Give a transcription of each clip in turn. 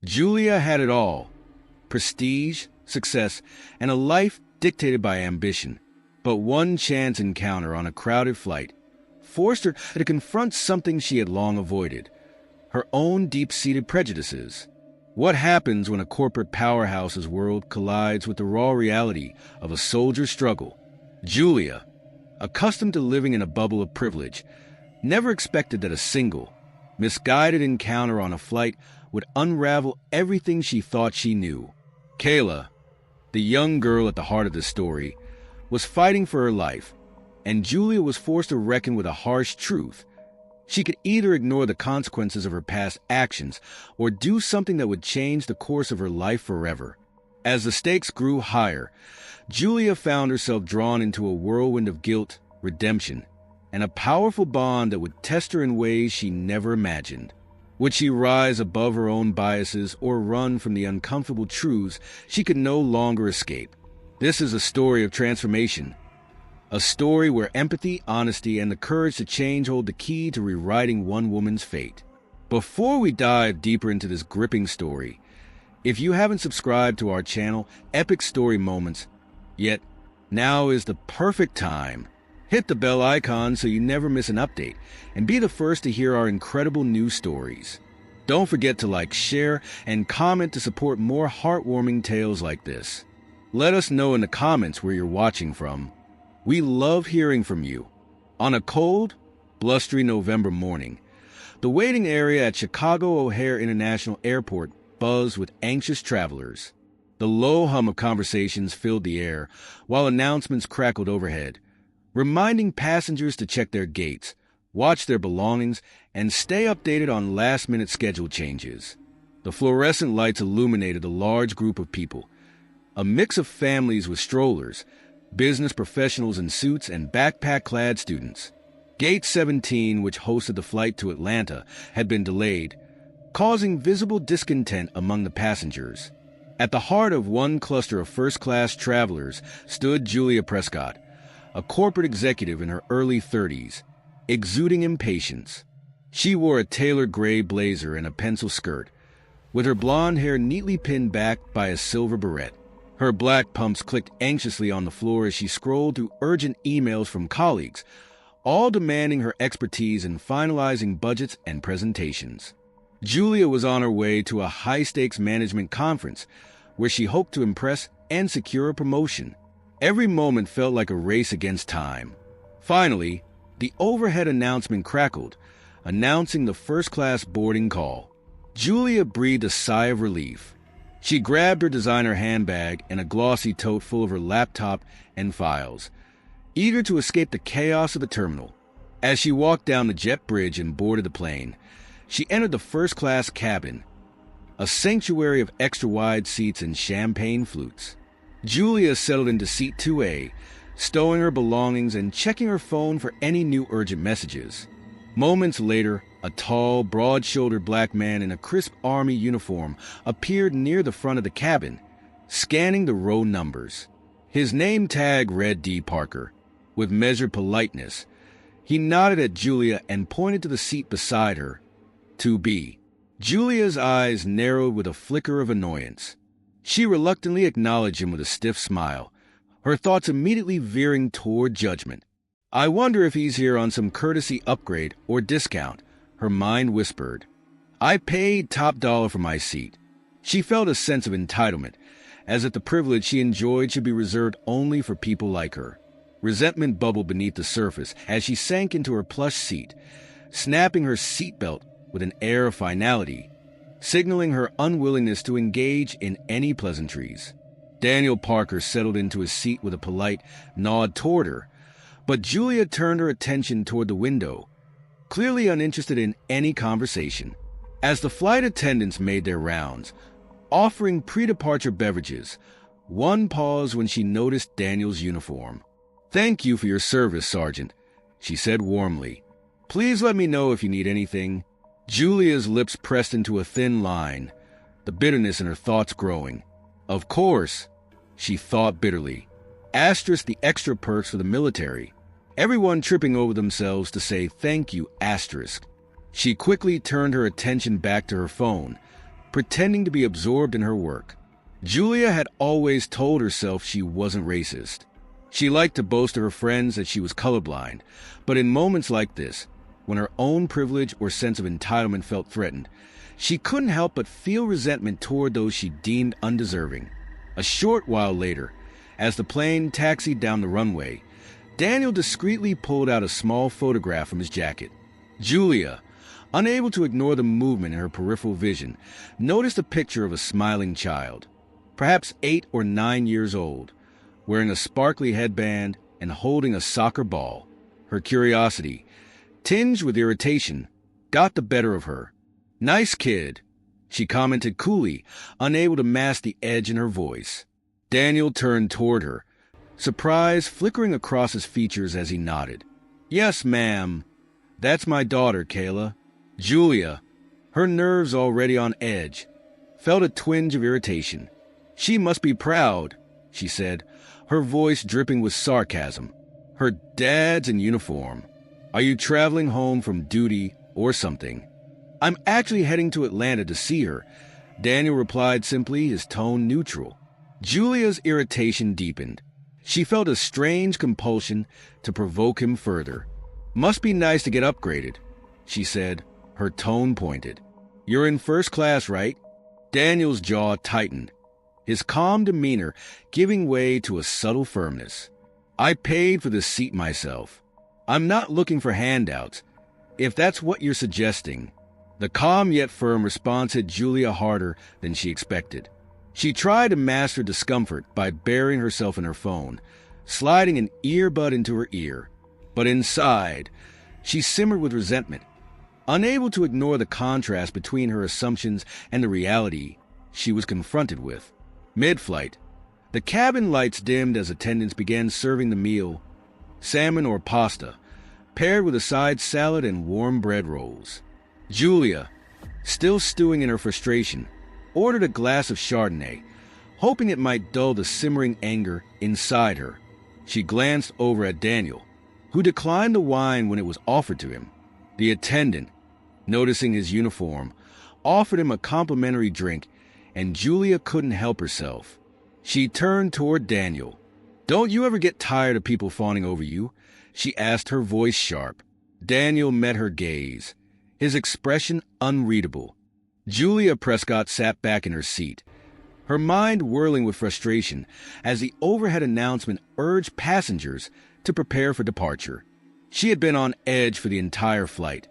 Julia had it all: prestige, success, and a life dictated by ambition. But one chance encounter on a crowded flight forced her to confront something she had long avoided: her own deep-seated prejudices. What happens when a corporate powerhouse's world collides with the raw reality of a soldier's struggle? Julia, accustomed to living in a bubble of privilege, never expected that a single, misguided encounter on a flight would unravel everything she thought she knew. Kayla, the young girl at the heart of this story, was fighting for her life, and Julia was forced to reckon with a harsh truth. She could either ignore the consequences of her past actions or do something that would change the course of her life forever. As the stakes grew higher, Julia found herself drawn into a whirlwind of guilt, redemption, and a powerful bond that would test her in ways she never imagined. Would she rise above her own biases or run from the uncomfortable truths she could no longer escape? This is a story of transformation. A story where empathy, honesty, and the courage to change hold the key to rewriting one woman's fate. Before we dive deeper into this gripping story, if you haven't subscribed to our channel, Epic Story Moments, yet now is the perfect time. Hit the bell icon so you never miss an update, and be the first to hear our incredible new stories. Don't forget to like, share, and comment to support more heartwarming tales like this. Let us know in the comments where you're watching from. We love hearing from you. On a cold, blustery November morning, the waiting area at Chicago O'Hare International Airport buzzed with anxious travelers. The low hum of conversations filled the air, while announcements crackled overhead, reminding passengers to check their gates, watch their belongings, and stay updated on last-minute schedule changes. The fluorescent lights illuminated a large group of people, a mix of families with strollers, business professionals in suits, and backpack-clad students. Gate 17, which hosted the flight to Atlanta, had been delayed, causing visible discontent among the passengers. At the heart of one cluster of first-class travelers stood Julia Prescott, a corporate executive in her early 30s, exuding impatience. She wore a tailored gray blazer and a pencil skirt, with her blonde hair neatly pinned back by a silver beret. Her black pumps clicked anxiously on the floor as she scrolled through urgent emails from colleagues, all demanding her expertise in finalizing budgets and presentations. Julia was on her way to a high-stakes management conference where she hoped to impress and secure a promotion. Every moment felt like a race against time. Finally, the overhead announcement crackled, announcing the first-class boarding call. Julia breathed a sigh of relief. She grabbed her designer handbag and a glossy tote full of her laptop and files, eager to escape the chaos of the terminal. As she walked down the jet bridge and boarded the plane, she entered the first-class cabin, a sanctuary of extra-wide seats and champagne flutes. Julia settled into seat 2A, stowing her belongings and checking her phone for any new urgent messages. Moments later, a tall, broad-shouldered black man in a crisp army uniform appeared near the front of the cabin, scanning the row numbers. His name tag read D. Parker. With measured politeness, he nodded at Julia and pointed to the seat beside her, 2B. Julia's eyes narrowed with a flicker of annoyance. She reluctantly acknowledged him with a stiff smile, her thoughts immediately veering toward judgment. I wonder if he's here on some courtesy upgrade or discount, her mind whispered. I paid top dollar for my seat. She felt a sense of entitlement, as if the privilege she enjoyed should be reserved only for people like her. Resentment bubbled beneath the surface as she sank into her plush seat, snapping her seatbelt with an air of finality, signaling her unwillingness to engage in any pleasantries. Daniel Parker settled into his seat with a polite nod toward her, but Julia turned her attention toward the window, clearly uninterested in any conversation. As the flight attendants made their rounds, offering pre-departure beverages, one paused when she noticed Daniel's uniform. Thank you for your service, Sergeant, she said warmly. Please let me know if you need anything. Julia's lips pressed into a thin line, the bitterness in her thoughts growing. Of course, she thought bitterly. Asterisk the extra perks for the military. Everyone tripping over themselves to say thank you, asterisk. She quickly turned her attention back to her phone, pretending to be absorbed in her work. Julia had always told herself she wasn't racist. She liked to boast to her friends that she was colorblind, but in moments like this, when her own privilege or sense of entitlement felt threatened, she couldn't help but feel resentment toward those she deemed undeserving. A short while later, as the plane taxied down the runway, Daniel discreetly pulled out a small photograph from his jacket. Julia, unable to ignore the movement in her peripheral vision, noticed a picture of a smiling child, perhaps 8 or 9 years old, wearing a sparkly headband and holding a soccer ball. Her curiosity, tinged with irritation, got the better of her. "Nice kid," she commented coolly, unable to mask the edge in her voice. Daniel turned toward her, surprise flickering across his features as he nodded. "Yes, ma'am. That's my daughter, Kayla." Julia, her nerves already on edge, felt a twinge of irritation. "She must be proud," she said, her voice dripping with sarcasm. "Her dad's in uniform. Are you traveling home from duty or something?" "I'm actually heading to Atlanta to see her," Daniel replied simply, his tone neutral. Julia's irritation deepened. She felt a strange compulsion to provoke him further. "Must be nice to get upgraded," she said, her tone pointed. "You're in first class, right?" Daniel's jaw tightened, his calm demeanor giving way to a subtle firmness. "I paid for this seat myself. I'm not looking for handouts, if that's what you're suggesting." The calm yet firm response hit Julia harder than she expected. She tried to mask her discomfort by burying herself in her phone, sliding an earbud into her ear. But inside, she simmered with resentment. Unable to ignore the contrast between her assumptions and the reality she was confronted with. Mid-flight, the cabin lights dimmed as attendants began serving the meal, salmon or pasta, paired with a side salad and warm bread rolls. Julia, still stewing in her frustration, ordered a glass of Chardonnay, hoping it might dull the simmering anger inside her. She glanced over at Daniel, who declined the wine when it was offered to him. The attendant, noticing his uniform, offered him a complimentary drink, and Julia couldn't help herself. She turned toward Daniel. "Don't you ever get tired of people fawning over you?" she asked, her voice sharp. Daniel met her gaze, his expression unreadable. Julia Prescott sat back in her seat, her mind whirling with frustration as the overhead announcement urged passengers to prepare for departure. She had been on edge for the entire flight,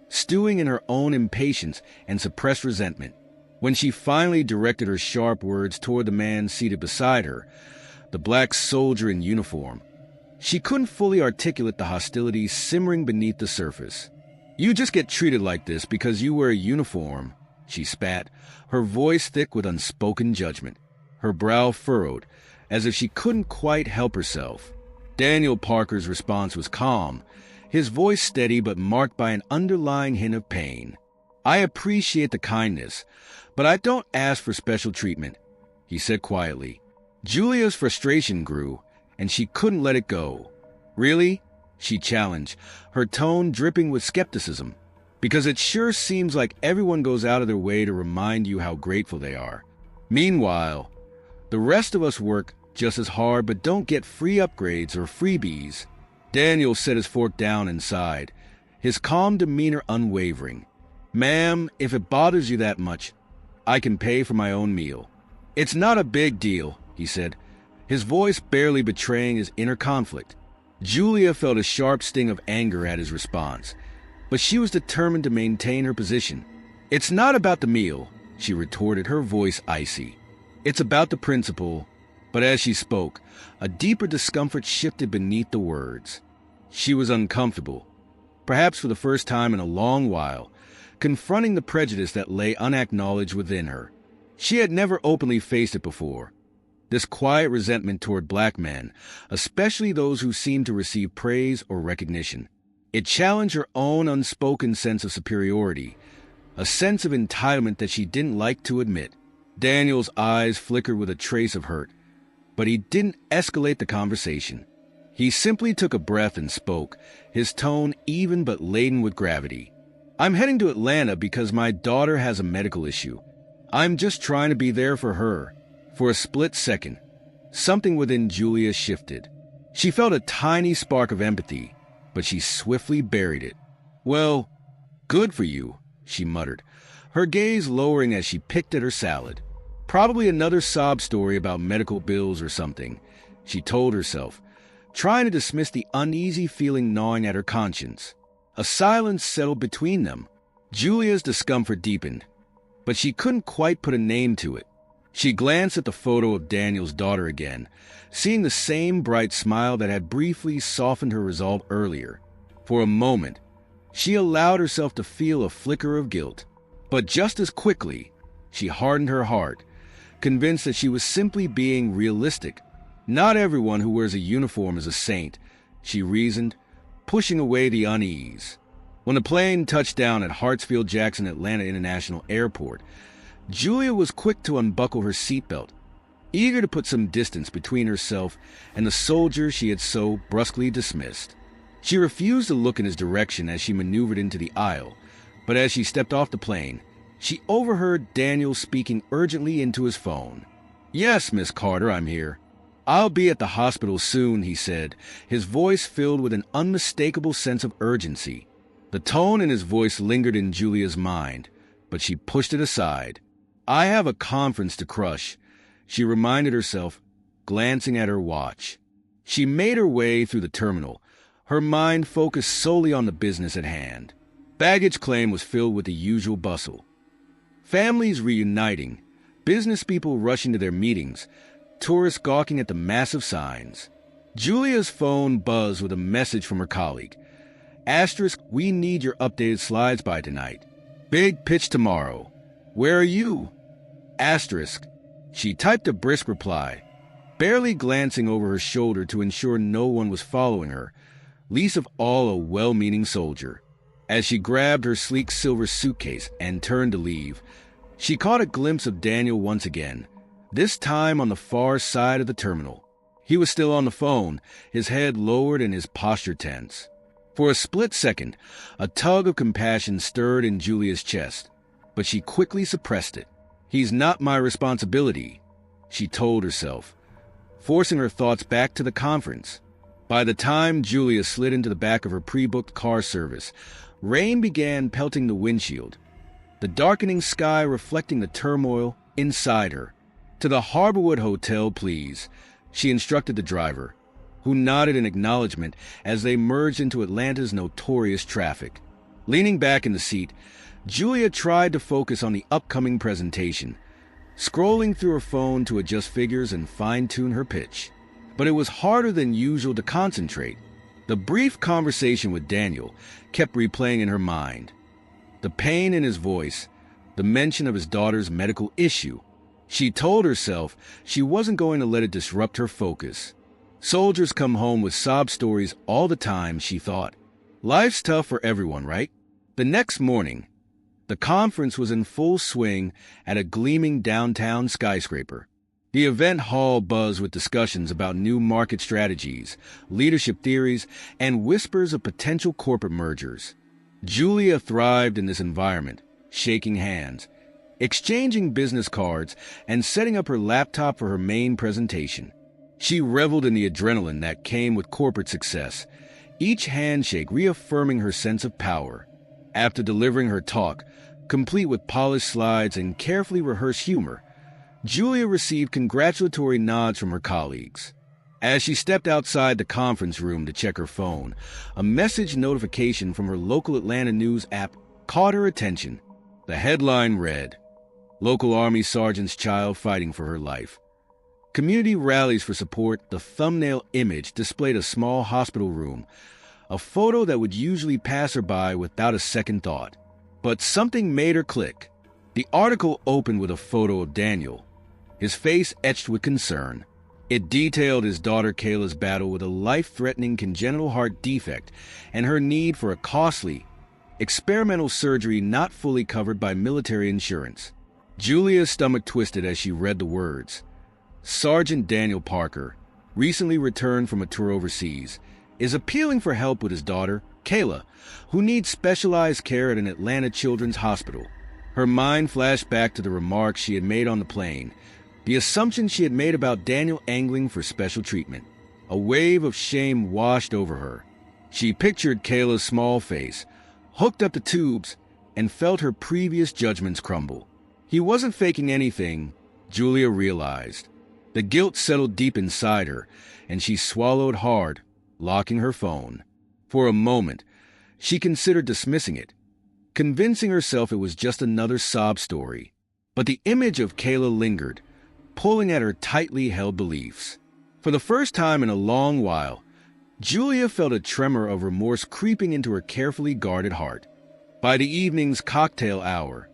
stewing in her own impatience and suppressed resentment. When she finally directed her sharp words toward the man seated beside her, the black soldier in uniform, she couldn't fully articulate the hostility simmering beneath the surface. "You just get treated like this because you wear a uniform," she spat, her voice thick with unspoken judgment, her brow furrowed, as if she couldn't quite help herself. Daniel Parker's response was calm, his voice steady but marked by an underlying hint of pain. "I appreciate the kindness, but I don't ask for special treatment," he said quietly. Julia's frustration grew, and she couldn't let it go. "Really?" she challenged, her tone dripping with skepticism. "Because it sure seems like everyone goes out of their way to remind you how grateful they are. Meanwhile, the rest of us work just as hard but don't get free upgrades or freebies." Daniel set his fork down and sighed, his calm demeanor unwavering. "Ma'am, if it bothers you that much, I can pay for my own meal." "It's not a big deal," he said, his voice barely betraying his inner conflict. Julia felt a sharp sting of anger at his response, but she was determined to maintain her position. "It's not about the meal," she retorted, her voice icy. "It's about the principle." But as she spoke, a deeper discomfort shifted beneath the words. She was uncomfortable, perhaps for the first time in a long while, confronting the prejudice that lay unacknowledged within her. She had never openly faced it before. This quiet resentment toward black men, especially those who seemed to receive praise or recognition. It challenged her own unspoken sense of superiority, a sense of entitlement that she didn't like to admit. Daniel's eyes flickered with a trace of hurt, but he didn't escalate the conversation. He simply took a breath and spoke, his tone even but laden with gravity. "I'm heading to Atlanta because my daughter has a medical issue. I'm just trying to be there for her. For a split second, something within Julia shifted. She felt a tiny spark of empathy, but she swiftly buried it. Well, good for you, she muttered, her gaze lowering as she picked at her salad. Probably another sob story about medical bills or something, she told herself, trying to dismiss the uneasy feeling gnawing at her conscience. A silence settled between them. Julia's discomfort deepened, but she couldn't quite put a name to it. She glanced at the photo of Daniel's daughter again, seeing the same bright smile that had briefly softened her resolve earlier. For a moment, she allowed herself to feel a flicker of guilt. But just as quickly, she hardened her heart, convinced that she was simply being realistic. Not everyone who wears a uniform is a saint, she reasoned, pushing away the unease. When the plane touched down at Hartsfield-Jackson Atlanta International Airport, Julia was quick to unbuckle her seatbelt, eager to put some distance between herself and the soldier she had so brusquely dismissed. She refused to look in his direction as she maneuvered into the aisle, but as she stepped off the plane, she overheard Daniel speaking urgently into his phone. "Yes, Miss Carter, I'm here. I'll be at the hospital soon," he said, his voice filled with an unmistakable sense of urgency. The tone in his voice lingered in Julia's mind, but she pushed it aside. "I have a conference to crush," she reminded herself, glancing at her watch. She made her way through the terminal, her mind focused solely on the business at hand. Baggage claim was filled with the usual bustle. Families reuniting, business people rushing to their meetings, tourists gawking at the massive signs. Julia's phone buzzed with a message from her colleague. "Asterisk, we need your updated slides by tonight. Big pitch tomorrow. Where are you?" Asterisk. She typed a brisk reply, barely glancing over her shoulder to ensure no one was following her, least of all a well-meaning soldier. As she grabbed her sleek silver suitcase and turned to leave, she caught a glimpse of Daniel once again, this time on the far side of the terminal. He was still on the phone, his head lowered and his posture tense. For a split second, a tug of compassion stirred in Julia's chest, but she quickly suppressed it. "He's not my responsibility," she told herself, forcing her thoughts back to the conference. By the time Julia slid into the back of her pre-booked car service, rain began pelting the windshield, the darkening sky reflecting the turmoil inside her. "To the Harborwood Hotel, please," she instructed the driver, who nodded in acknowledgement as they merged into Atlanta's notorious traffic. Leaning back in the seat, Julia tried to focus on the upcoming presentation, scrolling through her phone to adjust figures and fine-tune her pitch. But it was harder than usual to concentrate. The brief conversation with Daniel kept replaying in her mind. The pain in his voice, the mention of his daughter's medical issue. She told herself she wasn't going to let it disrupt her focus. Soldiers come home with sob stories all the time, she thought. Life's tough for everyone, right? The next morning, the conference was in full swing at a gleaming downtown skyscraper. The event hall buzzed with discussions about new market strategies, leadership theories, and whispers of potential corporate mergers. Julia thrived in this environment, shaking hands, exchanging business cards, and setting up her laptop for her main presentation. She reveled in the adrenaline that came with corporate success, each handshake reaffirming her sense of power. After delivering her talk, complete with polished slides and carefully rehearsed humor, Julia received congratulatory nods from her colleagues. As she stepped outside the conference room to check her phone, a message notification from her local Atlanta news app caught her attention. The headline read, "Local Army Sergeant's Child Fighting for Her Life. Community Rallies for Support." The thumbnail image displayed a small hospital room, a photo that would usually pass her by without a second thought. But something made her click. The article opened with a photo of Daniel, his face etched with concern. It detailed his daughter Kayla's battle with a life-threatening congenital heart defect and her need for a costly, experimental surgery not fully covered by military insurance. Julia's stomach twisted as she read the words. Sergeant Daniel Parker, recently returned from a tour overseas, is appealing for help with his daughter, Kayla, who needs specialized care at an Atlanta children's hospital. Her mind flashed back to the remarks she had made on the plane, the assumptions she had made about Daniel angling for special treatment. A wave of shame washed over her. She pictured Kayla's small face, hooked up to tubes, and felt her previous judgments crumble. He wasn't faking anything, Julia realized. The guilt settled deep inside her, and she swallowed hard, locking her phone. For a moment, she considered dismissing it, convincing herself it was just another sob story. But the image of Kayla lingered, pulling at her tightly held beliefs. For the first time in a long while, Julia felt a tremor of remorse creeping into her carefully guarded heart. By the evening's cocktail hour,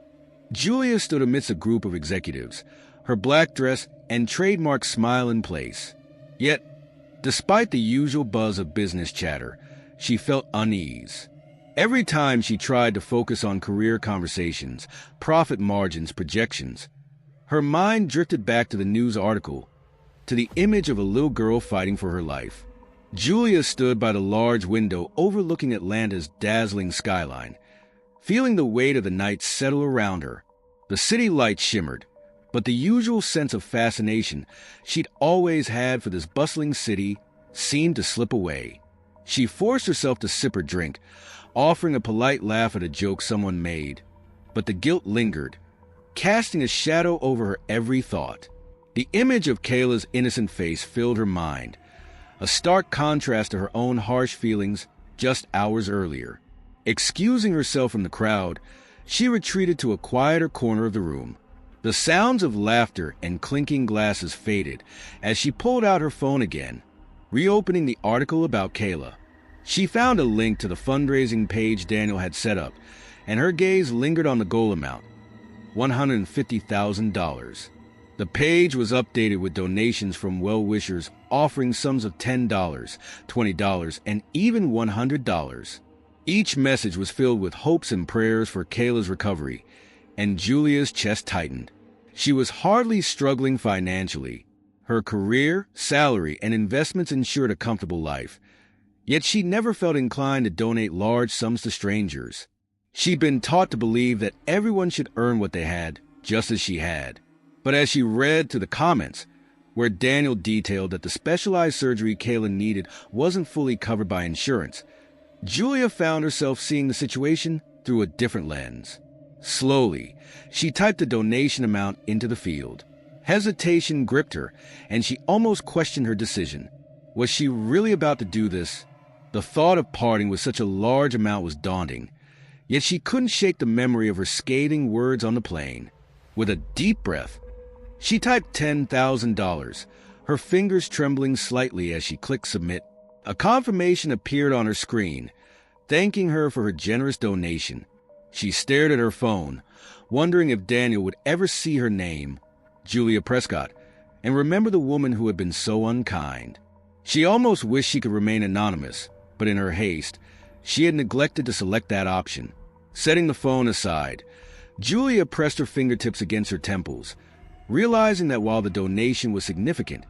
Julia stood amidst a group of executives, her black dress and trademark smile in place. Yet, despite the usual buzz of business chatter, she felt unease. Every time she tried to focus on career conversations, profit margins, projections, her mind drifted back to the news article, to the image of a little girl fighting for her life. Julia stood by the large window overlooking Atlanta's dazzling skyline, feeling the weight of the night settle around her. The city lights shimmered, but the usual sense of fascination she'd always had for this bustling city seemed to slip away. She forced herself to sip her drink, offering a polite laugh at a joke someone made, but the guilt lingered, casting a shadow over her every thought. The image of Kayla's innocent face filled her mind, a stark contrast to her own harsh feelings just hours earlier. Excusing herself from the crowd, she retreated to a quieter corner of the room. The sounds of laughter and clinking glasses faded as she pulled out her phone again, reopening the article about Kayla. She found a link to the fundraising page Daniel had set up, and her gaze lingered on the goal amount, $150,000. The page was updated with donations from well-wishers offering sums of $10, $20, and even $100. Each message was filled with hopes and prayers for Kayla's recovery, and Julia's chest tightened. She was hardly struggling financially. Her career, salary, and investments ensured a comfortable life. Yet she never felt inclined to donate large sums to strangers. She'd been taught to believe that everyone should earn what they had, just as she had. But as she read to the comments, where Daniel detailed that the specialized surgery Kayla needed wasn't fully covered by insurance, Julia found herself seeing the situation through a different lens. Slowly, she typed the donation amount into the field. Hesitation gripped her, and she almost questioned her decision. Was she really about to do this? The thought of parting with such a large amount was daunting, yet she couldn't shake the memory of her scathing words on the plane. With a deep breath, she typed $10,000, her fingers trembling slightly as she clicked submit. A confirmation appeared on her screen, thanking her for her generous donation. She stared at her phone, wondering if Daniel would ever see her name, Julia Prescott, and remember the woman who had been so unkind. She almost wished she could remain anonymous, but in her haste, she had neglected to select that option. Setting the phone aside, Julia pressed her fingertips against her temples, realizing that while the donation was significant,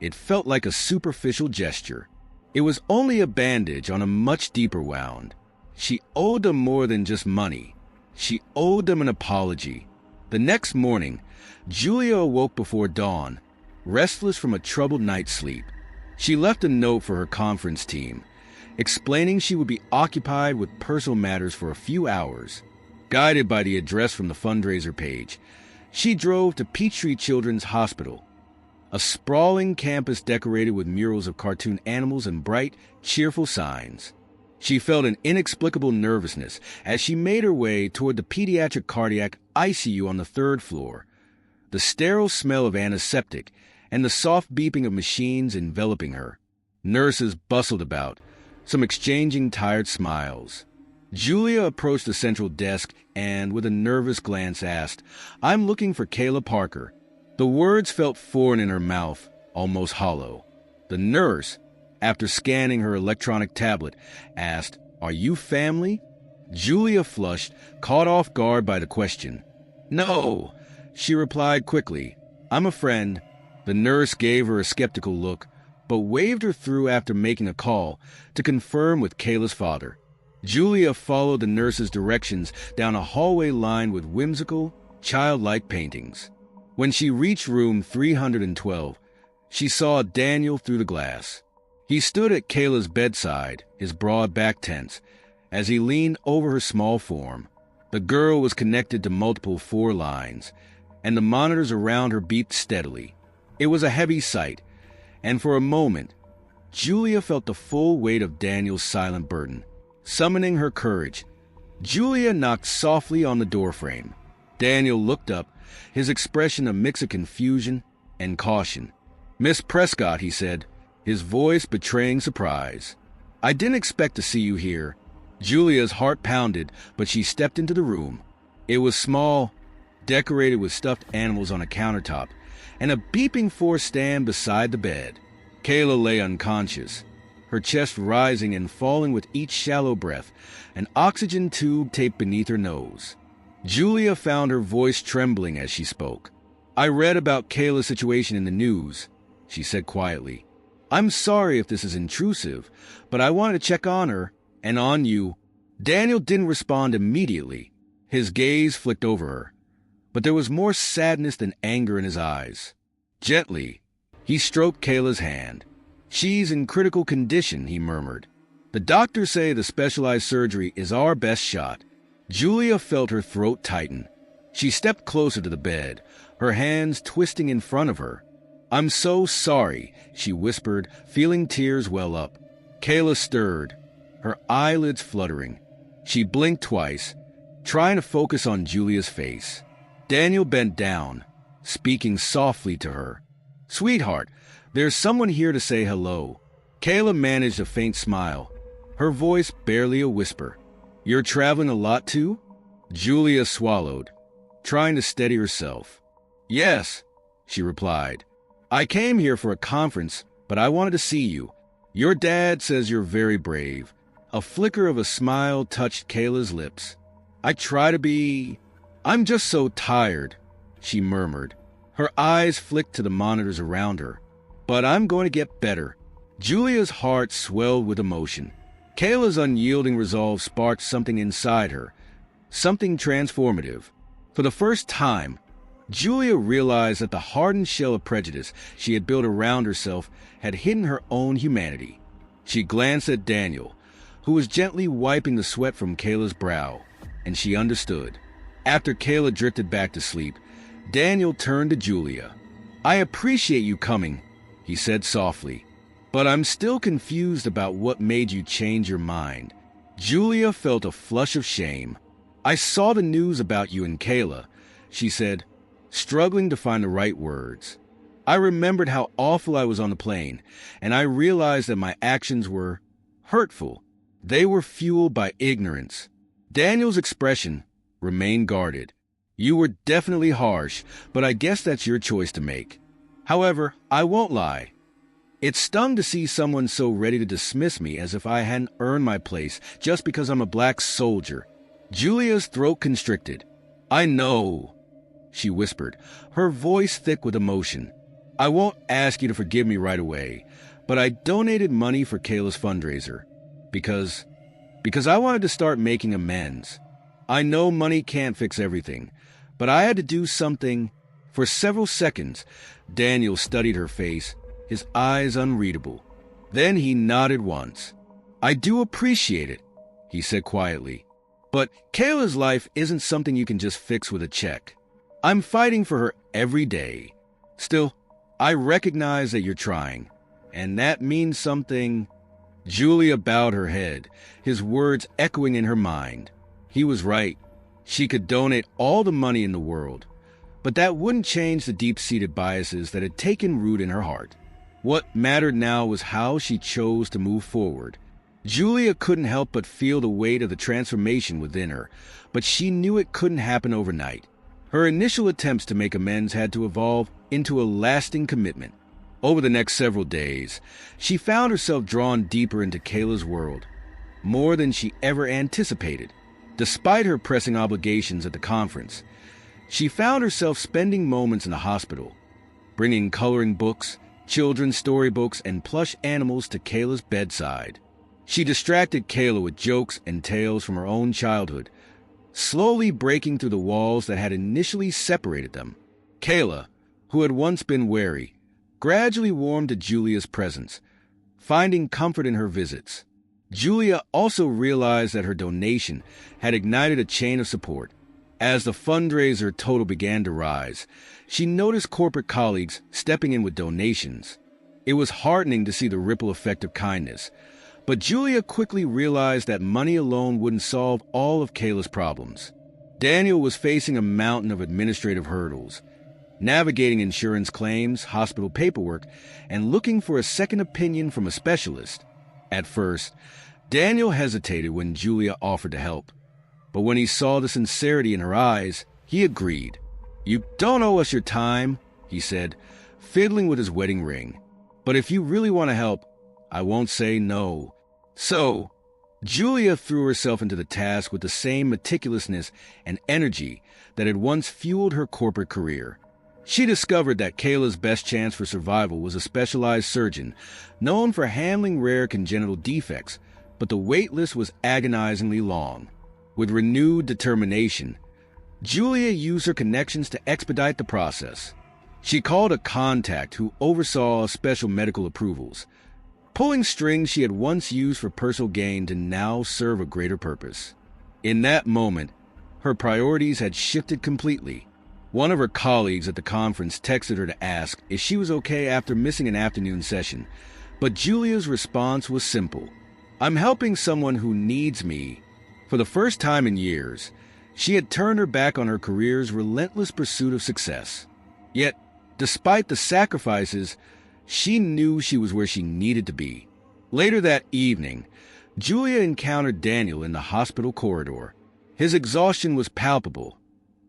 it felt like a superficial gesture. It was only a bandage on a much deeper wound. She owed them more than just money. She owed them an apology. The next morning, Julia awoke before dawn, restless from a troubled night's sleep. She left a note for her conference team, explaining she would be occupied with personal matters for a few hours. Guided by the address from the fundraiser page, she drove to Peachtree Children's Hospital, a sprawling campus decorated with murals of cartoon animals and bright, cheerful signs. She felt an inexplicable nervousness as she made her way toward the pediatric cardiac ICU on the third floor. The sterile smell of antiseptic and the soft beeping of machines enveloping her. Nurses bustled about, some exchanging tired smiles. Julia approached the central desk and, with a nervous glance, asked, "I'm looking for Kayla Parker." The words felt foreign in her mouth, almost hollow. The nurse, after scanning her electronic tablet, asked, "Are you family?" Julia flushed, caught off guard by the question. "No," she replied quickly. "I'm a friend." The nurse gave her a skeptical look, but waved her through after making a call to confirm with Kayla's father. Julia followed the nurse's directions down a hallway lined with whimsical, childlike paintings. When she reached room 312, she saw Daniel through the glass. He stood at Kayla's bedside, his broad back tense, as he leaned over her small form. The girl was connected to multiple four lines, and the monitors around her beeped steadily. It was a heavy sight, and for a moment, Julia felt the full weight of Daniel's silent burden. Summoning her courage, Julia knocked softly on the doorframe. Daniel looked up, his expression a mix of confusion and caution. "Miss Prescott," he said, his voice betraying surprise. "I didn't expect to see you here." Julia's heart pounded, but she stepped into the room. It was small, decorated with stuffed animals on a countertop, and a beeping four stand beside the bed. Kayla lay unconscious, her chest rising and falling with each shallow breath, an oxygen tube taped beneath her nose. Julia found her voice trembling as she spoke. "I read about Kayla's situation in the news," she said quietly. "I'm sorry if this is intrusive, but I wanted to check on her and on you." Daniel didn't respond immediately. His gaze flicked over her, but there was more sadness than anger in his eyes. Gently, he stroked Kayla's hand. "She's in critical condition," he murmured. "The doctors say the specialized surgery is our best shot." Julia felt her throat tighten. She stepped closer to the bed, her hands twisting in front of her. "I'm so sorry," she whispered, feeling tears well up. Kayla stirred, her eyelids fluttering. She blinked twice, trying to focus on Julia's face. Daniel bent down, speaking softly to her. "Sweetheart, there's someone here to say hello." Kayla managed a faint smile, her voice barely a whisper. "You're traveling a lot too?" Julia swallowed, trying to steady herself. "Yes," she replied. "I came here for a conference, but I wanted to see you. Your dad says you're very brave." A flicker of a smile touched Kayla's lips. "I try to be. I'm just so tired," she murmured. Her eyes flicked to the monitors around her. "But I'm going to get better." Julia's heart swelled with emotion. Kayla's unyielding resolve sparked something inside her, something transformative. For the first time, Julia realized that the hardened shell of prejudice she had built around herself had hidden her own humanity. She glanced at Daniel, who was gently wiping the sweat from Kayla's brow, and she understood. After Kayla drifted back to sleep, Daniel turned to Julia. "I appreciate you coming," he said softly, "but I'm still confused about what made you change your mind." Julia felt a flush of shame. "I saw the news about you and Kayla," she said, struggling to find the right words. "I remembered how awful I was on the plane, and I realized that my actions were hurtful. They were fueled by ignorance." Daniel's expression remained guarded. "You were definitely harsh, but I guess that's your choice to make. However, I won't lie. It stung to see someone so ready to dismiss me as if I hadn't earned my place just because I'm a black soldier." Julia's throat constricted. "I know," she whispered, her voice thick with emotion. "I won't ask you to forgive me right away, but I donated money for Kayla's fundraiser because I wanted to start making amends. I know money can't fix everything, but I had to do something." For several seconds, Daniel studied her face, his eyes unreadable. Then he nodded once. "I do appreciate it," he said quietly. "But Kayla's life isn't something you can just fix with a check. I'm fighting for her every day. Still, I recognize that you're trying, and that means something." Julia bowed her head, his words echoing in her mind. He was right. She could donate all the money in the world, but that wouldn't change the deep-seated biases that had taken root in her heart. What mattered now was how she chose to move forward. Julia couldn't help but feel the weight of the transformation within her, but she knew it couldn't happen overnight. Her initial attempts to make amends had to evolve into a lasting commitment. Over the next several days, she found herself drawn deeper into Kayla's world, more than she ever anticipated. Despite her pressing obligations at the conference, she found herself spending moments in the hospital, bringing coloring books, children's storybooks, and plush animals to Kayla's bedside. She distracted Kayla with jokes and tales from her own childhood, slowly breaking through the walls that had initially separated them. Kayla, who had once been wary, gradually warmed to Julia's presence, finding comfort in her visits. Julia also realized that her donation had ignited a chain of support. As the fundraiser total began to rise, she noticed corporate colleagues stepping in with donations. It was heartening to see the ripple effect of kindness, but Julia quickly realized that money alone wouldn't solve all of Kayla's problems. Daniel was facing a mountain of administrative hurdles, navigating insurance claims, hospital paperwork, and looking for a second opinion from a specialist. At first, Daniel hesitated when Julia offered to help, but when he saw the sincerity in her eyes, he agreed. "You don't owe us your time," he said, fiddling with his wedding ring. "But if you really want to help, I won't say no." So, Julia threw herself into the task with the same meticulousness and energy that had once fueled her corporate career. She discovered that Kayla's best chance for survival was a specialized surgeon known for handling rare congenital defects, but the wait list was agonizingly long. With renewed determination, Julia used her connections to expedite the process. She called a contact who oversaw special medical approvals, pulling strings she had once used for personal gain to now serve a greater purpose. In that moment, her priorities had shifted completely. One of her colleagues at the conference texted her to ask if she was okay after missing an afternoon session, but Julia's response was simple: "I'm helping someone who needs me." For the first time in years, she had turned her back on her career's relentless pursuit of success. Yet, despite the sacrifices, she knew she was where she needed to be. Later that evening, Julia encountered Daniel in the hospital corridor. His exhaustion was palpable,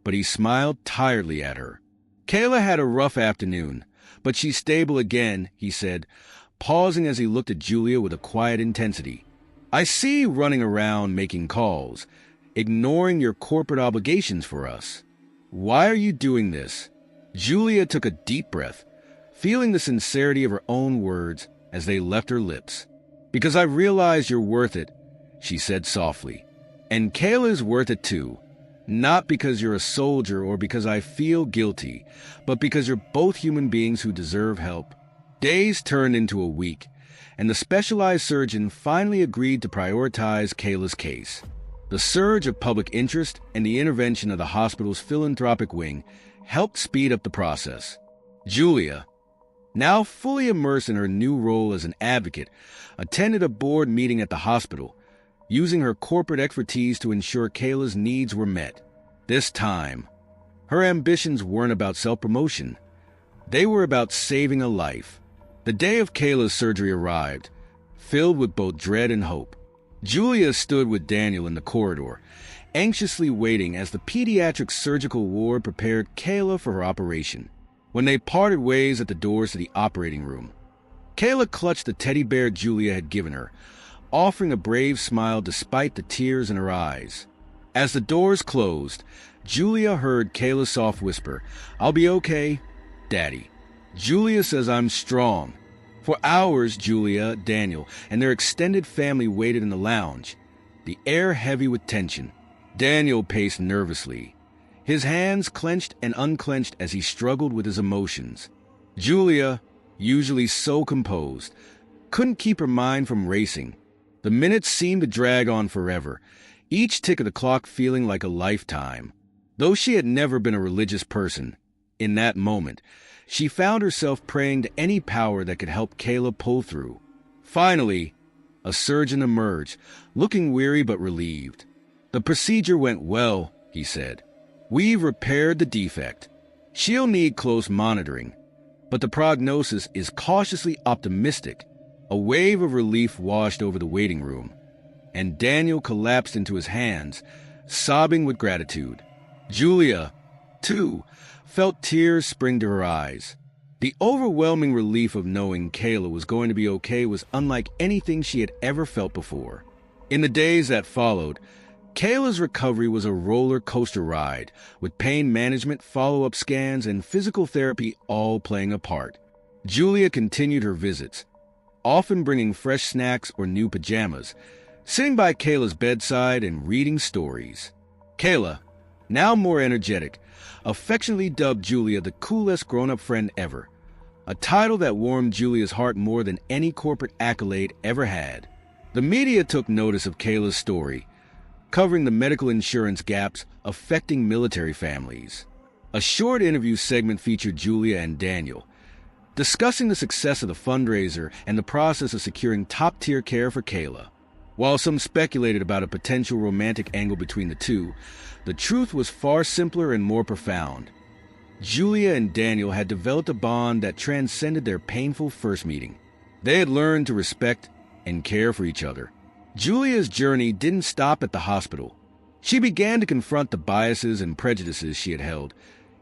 but he smiled tiredly at her. "Kayla had a rough afternoon, but she's stable again," he said, pausing as he looked at Julia with a quiet intensity. "I see you running around making calls, ignoring your corporate obligations for us. Why are you doing this?" Julia took a deep breath, feeling the sincerity of her own words as they left her lips. "Because I realize you're worth it," she said softly. "And Kayla is worth it too. Not because you're a soldier or because I feel guilty, but because you're both human beings who deserve help." Days turned into a week, and the specialized surgeon finally agreed to prioritize Kayla's case. The surge of public interest and the intervention of the hospital's philanthropic wing helped speed up the process. Julia, now fully immersed in her new role as an advocate, attended a board meeting at the hospital, using her corporate expertise to ensure Kayla's needs were met. This time, her ambitions weren't about self-promotion. They were about saving a life. The day of Kayla's surgery arrived, filled with both dread and hope. Julia stood with Daniel in the corridor, anxiously waiting as the pediatric surgical ward prepared Kayla for her operation. When they parted ways at the doors to the operating room, Kayla clutched the teddy bear Julia had given her, offering a brave smile despite the tears in her eyes. As the doors closed, Julia heard Kayla's soft whisper, "I'll be okay, Daddy. Julia says I'm strong." For hours, Julia, Daniel, and their extended family waited in the lounge, the air heavy with tension. Daniel paced nervously, his hands clenched and unclenched as he struggled with his emotions. Julia, usually so composed, couldn't keep her mind from racing. The minutes seemed to drag on forever, each tick of the clock feeling like a lifetime. Though she had never been a religious person, in that moment, she found herself praying to any power that could help Kayla pull through. Finally, a surgeon emerged, looking weary but relieved. "The procedure went well," he said. "We've repaired the defect. She'll need close monitoring, but the prognosis is cautiously optimistic." A wave of relief washed over the waiting room, and Daniel collapsed into his hands, sobbing with gratitude. Julia, too, felt tears spring to her eyes. The overwhelming relief of knowing Kayla was going to be okay was unlike anything she had ever felt before. In the days that followed, Kayla's recovery was a roller coaster ride, with pain management, follow-up scans, and physical therapy all playing a part. Julia continued her visits, often bringing fresh snacks or new pajamas, sitting by Kayla's bedside and reading stories. Kayla, now more energetic, affectionately dubbed Julia the coolest grown-up friend ever, a title that warmed Julia's heart more than any corporate accolade ever had. The media took notice of Kayla's story, covering the medical insurance gaps affecting military families. A short interview segment featured Julia and Daniel, discussing the success of the fundraiser and the process of securing top-tier care for Kayla. While some speculated about a potential romantic angle between the two, the truth was far simpler and more profound. Julia and Daniel had developed a bond that transcended their painful first meeting. They had learned to respect and care for each other. Julia's journey didn't stop at the hospital. She began to confront the biases and prejudices she had held,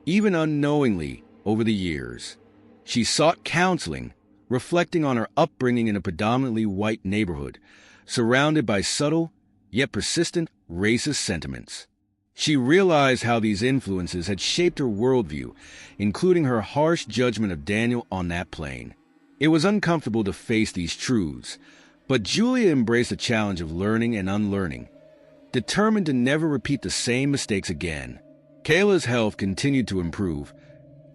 even unknowingly, over the years. She sought counseling, reflecting on her upbringing in a predominantly white neighborhood, surrounded by subtle, yet persistent, racist sentiments. She realized how these influences had shaped her worldview, including her harsh judgment of Daniel on that plane. It was uncomfortable to face these truths, but Julia embraced the challenge of learning and unlearning, determined to never repeat the same mistakes again. Kayla's health continued to improve,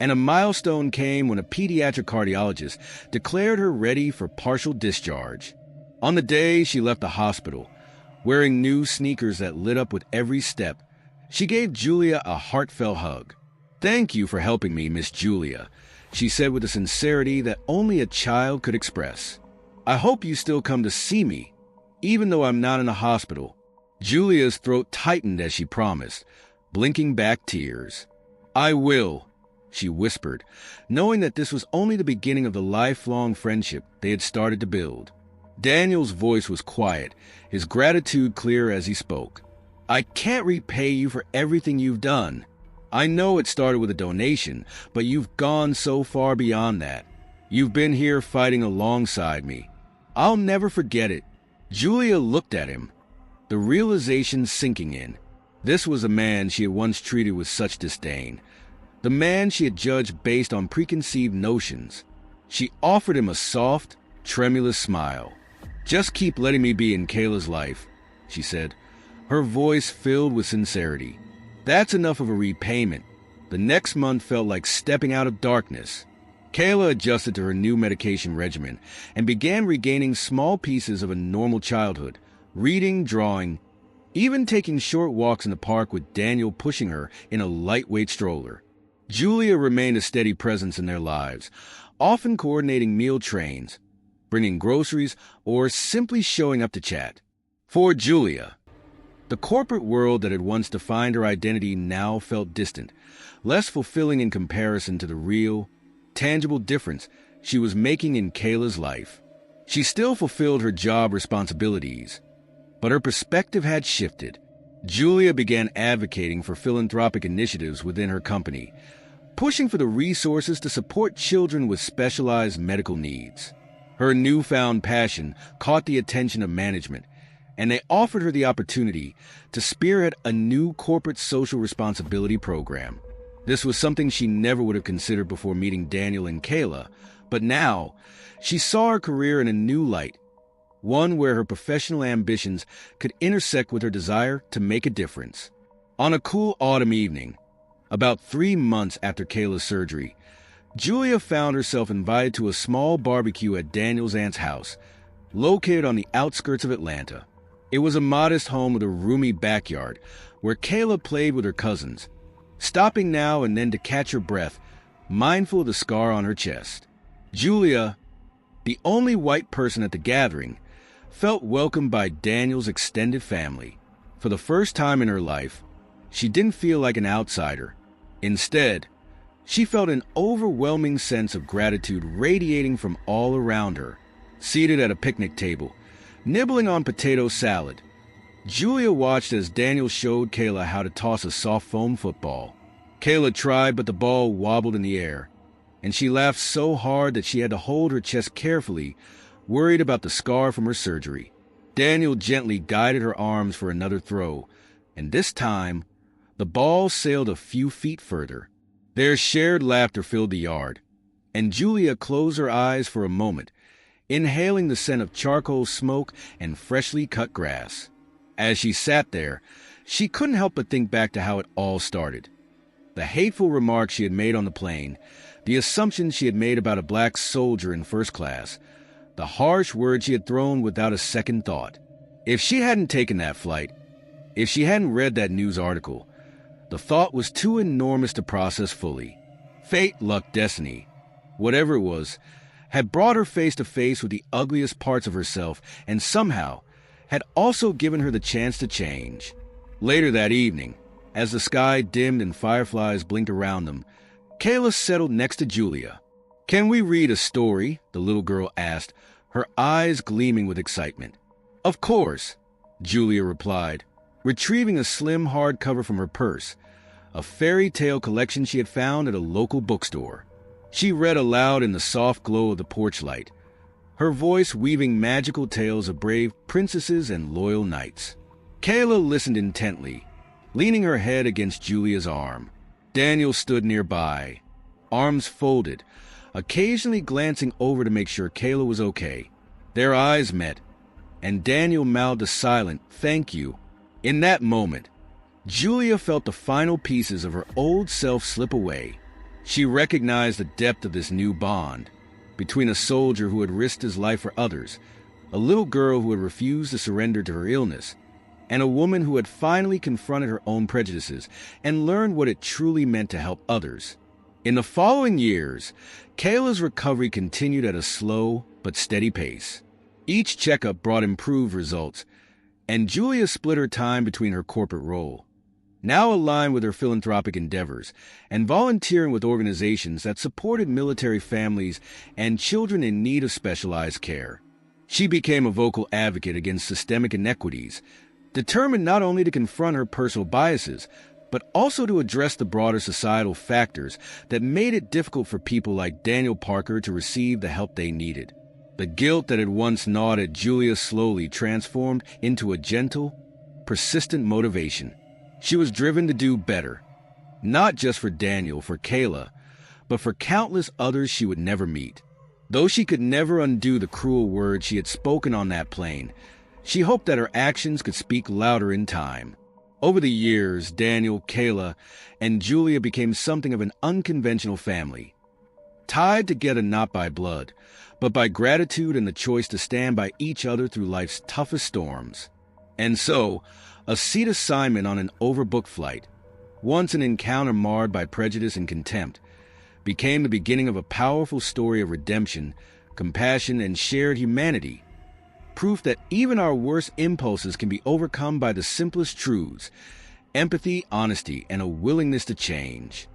and a milestone came when a pediatric cardiologist declared her ready for partial discharge. On the day she left the hospital, wearing new sneakers that lit up with every step, she gave Julia a heartfelt hug. "Thank you for helping me, Miss Julia," she said with a sincerity that only a child could express. "I hope you still come to see me, even though I'm not in a hospital." Julia's throat tightened as she promised, blinking back tears. "I will," she whispered, knowing that this was only the beginning of the lifelong friendship they had started to build. Daniel's voice was quiet, his gratitude clear as he spoke. "I can't repay you for everything you've done. I know it started with a donation, but you've gone so far beyond that. You've been here fighting alongside me. I'll never forget it." Julia looked at him, the realization sinking in. This was a man she had once treated with such disdain, the man she had judged based on preconceived notions. She offered him a soft, tremulous smile. "Just keep letting me be in Kayla's life," she said, her voice filled with sincerity. "That's enough of a repayment." The next month felt like stepping out of darkness. Kayla adjusted to her new medication regimen and began regaining small pieces of a normal childhood, reading, drawing, even taking short walks in the park with Daniel pushing her in a lightweight stroller. Julia remained a steady presence in their lives, often coordinating meal trains, bringing groceries, or simply showing up to chat. For Julia, the corporate world that had once defined her identity now felt distant, less fulfilling in comparison to the real, tangible difference she was making in Kayla's life. She still fulfilled her job responsibilities, but her perspective had shifted. Julia began advocating for philanthropic initiatives within her company, pushing for the resources to support children with specialized medical needs. Her newfound passion caught the attention of management, and they offered her the opportunity to spearhead a new corporate social responsibility program. This was something she never would have considered before meeting Daniel and Kayla, but now she saw her career in a new light, one where her professional ambitions could intersect with her desire to make a difference. On a cool autumn evening, about 3 months after Kayla's surgery, Julia found herself invited to a small barbecue at Daniel's aunt's house, located on the outskirts of Atlanta. It was a modest home with a roomy backyard where Kayla played with her cousins, stopping now and then to catch her breath, mindful of the scar on her chest. Julia, the only white person at the gathering, felt welcomed by Daniel's extended family. For the first time in her life, she didn't feel like an outsider. Instead, she felt an overwhelming sense of gratitude radiating from all around her. Seated at a picnic table, nibbling on potato salad, Julia watched as Daniel showed Kayla how to toss a soft foam football. Kayla tried, but the ball wobbled in the air, and she laughed so hard that she had to hold her chest carefully, worried about the scar from her surgery. Daniel gently guided her arms for another throw, and this time, the ball sailed a few feet further. Their shared laughter filled the yard, and Julia closed her eyes for a moment, inhaling the scent of charcoal smoke and freshly cut grass. As she sat there, she couldn't help but think back to how it all started. The hateful remarks she had made on the plane, the assumptions she had made about a black soldier in first class, the harsh words she had thrown without a second thought. If she hadn't taken that flight, if she hadn't read that news article, the thought was too enormous to process fully. Fate, luck, destiny, whatever it was, had brought her face to face with the ugliest parts of herself and somehow had also given her the chance to change. Later that evening, as the sky dimmed and fireflies blinked around them, Kayla settled next to Julia. "Can we read a story?" the little girl asked, her eyes gleaming with excitement. "Of course," Julia replied, retrieving a slim hardcover from her purse, a fairy tale collection she had found at a local bookstore. She read aloud in the soft glow of the porch light, her voice weaving magical tales of brave princesses and loyal knights. Kayla listened intently, leaning her head against Julia's arm. Daniel stood nearby, arms folded, occasionally glancing over to make sure Kayla was okay. Their eyes met, and Daniel mouthed a silent "thank you." In that moment, Julia felt the final pieces of her old self slip away. She recognized the depth of this new bond between a soldier who had risked his life for others, a little girl who had refused to surrender to her illness, and a woman who had finally confronted her own prejudices and learned what it truly meant to help others. In the following years, Kayla's recovery continued at a slow but steady pace. Each checkup brought improved results, and Julia split her time between her corporate role, now aligned with her philanthropic endeavors, and volunteering with organizations that supported military families and children in need of specialized care. She became a vocal advocate against systemic inequities, determined not only to confront her personal biases, but also to address the broader societal factors that made it difficult for people like Daniel Parker to receive the help they needed. The guilt that had once gnawed at Julia slowly transformed into a gentle, persistent motivation. She was driven to do better, not just for Daniel, for Kayla, but for countless others she would never meet. Though she could never undo the cruel words she had spoken on that plane, she hoped that her actions could speak louder in time. Over the years, Daniel, Kayla, and Julia became something of an unconventional family, tied together not by blood, but by gratitude and the choice to stand by each other through life's toughest storms. And so, a seat assignment on an overbooked flight, once an encounter marred by prejudice and contempt, became the beginning of a powerful story of redemption, compassion, and shared humanity. Proof that even our worst impulses can be overcome by the simplest truths: empathy, honesty, and a willingness to change.